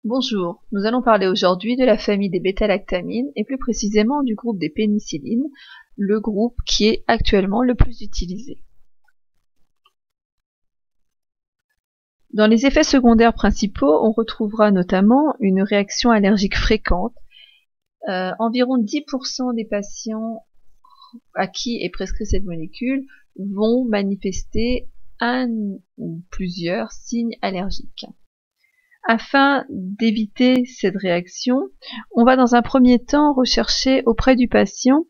Bonjour, nous allons parler aujourd'hui de la famille des bêta-lactamines et plus précisément du groupe des pénicillines, le groupe qui est actuellement le plus utilisé. Dans les effets secondaires principaux, on retrouvera notamment une réaction allergique fréquente. Environ 10% des patients à qui est prescrit cette molécule vont manifester un ou plusieurs signes allergiques. Afin d'éviter cette réaction, on va dans un premier temps rechercher auprès du patient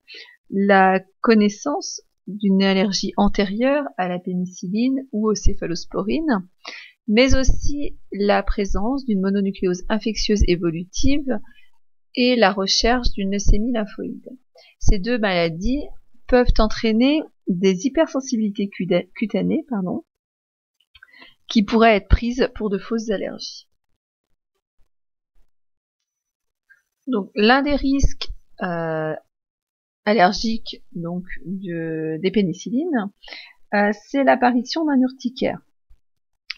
la connaissance d'une allergie antérieure à la pénicilline ou aux céphalosporines, mais aussi la présence d'une mononucléose infectieuse évolutive et la recherche d'une leucémie lymphoïde. Ces deux maladies peuvent entraîner des hypersensibilités cutanées, qui pourraient être prises pour de fausses allergies. Donc, l'un des risques allergiques des pénicillines, c'est l'apparition d'un urticaire.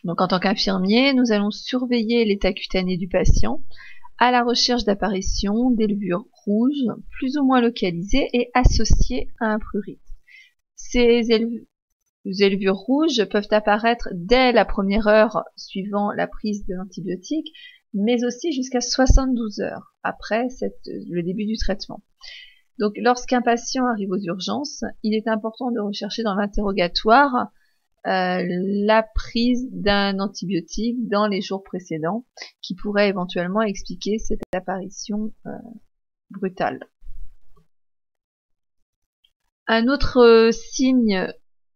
Donc, en tant qu'infirmier, nous allons surveiller l'état cutané du patient à la recherche d'apparition des levures rouges plus ou moins localisées et associées à un prurite. Ces levures rouges peuvent apparaître dès la première heure suivant la prise de l'antibiotique, mais aussi jusqu'à 72 heures après le début du traitement. Donc, lorsqu'un patient arrive aux urgences, il est important de rechercher dans l'interrogatoire la prise d'un antibiotique dans les jours précédents, qui pourrait éventuellement expliquer cette apparition brutale. Un autre signe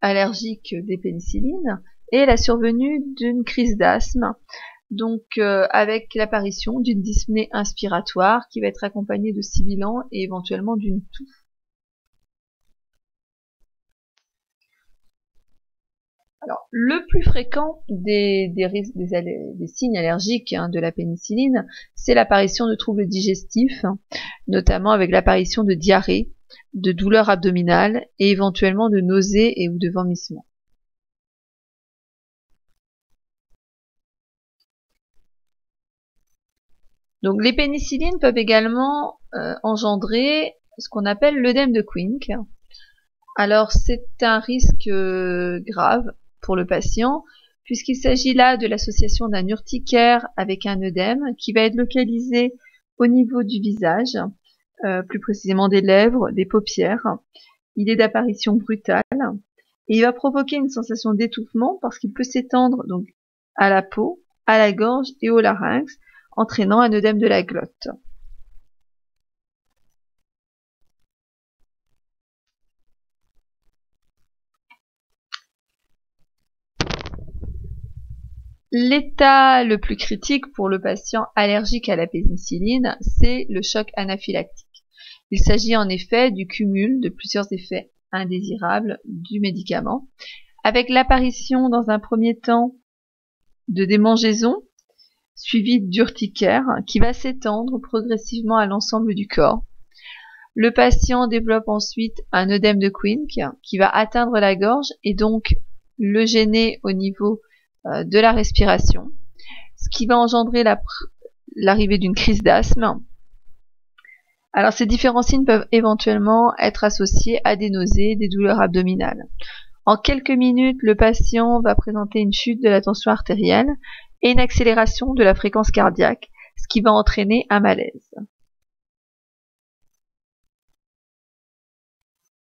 allergique des pénicillines est la survenue d'une crise d'asthme, avec l'apparition d'une dyspnée inspiratoire qui va être accompagnée de sibilants et éventuellement d'une toux. Alors, le plus fréquent des signes allergiques de la pénicilline, c'est l'apparition de troubles digestifs, notamment avec l'apparition de diarrhée, de douleurs abdominales et éventuellement de nausées ou de vomissements. Donc, les pénicillines peuvent également engendrer ce qu'on appelle l'œdème de Quincke. Alors, c'est un risque grave pour le patient, puisqu'il s'agit là de l'association d'un urticaire avec un œdème qui va être localisé au niveau du visage, plus précisément des lèvres, des paupières. Il est d'apparition brutale et il va provoquer une sensation d'étouffement parce qu'il peut s'étendre donc à la peau, à la gorge et au larynx, entraînant un œdème de la glotte. L'état le plus critique pour le patient allergique à la pénicilline, c'est le choc anaphylactique. Il s'agit en effet du cumul de plusieurs effets indésirables du médicament, avec l'apparition dans un premier temps de démangeaisons, suivi d'urticaire qui va s'étendre progressivement à l'ensemble du corps. Le patient développe ensuite un œdème de Quincke qui va atteindre la gorge et donc le gêner au niveau de la respiration, ce qui va engendrer l'arrivée d'une crise d'asthme. Alors, ces différents signes peuvent éventuellement être associés à des nausées, des douleurs abdominales. En quelques minutes, le patient va présenter une chute de la tension artérielle et une accélération de la fréquence cardiaque, ce qui va entraîner un malaise.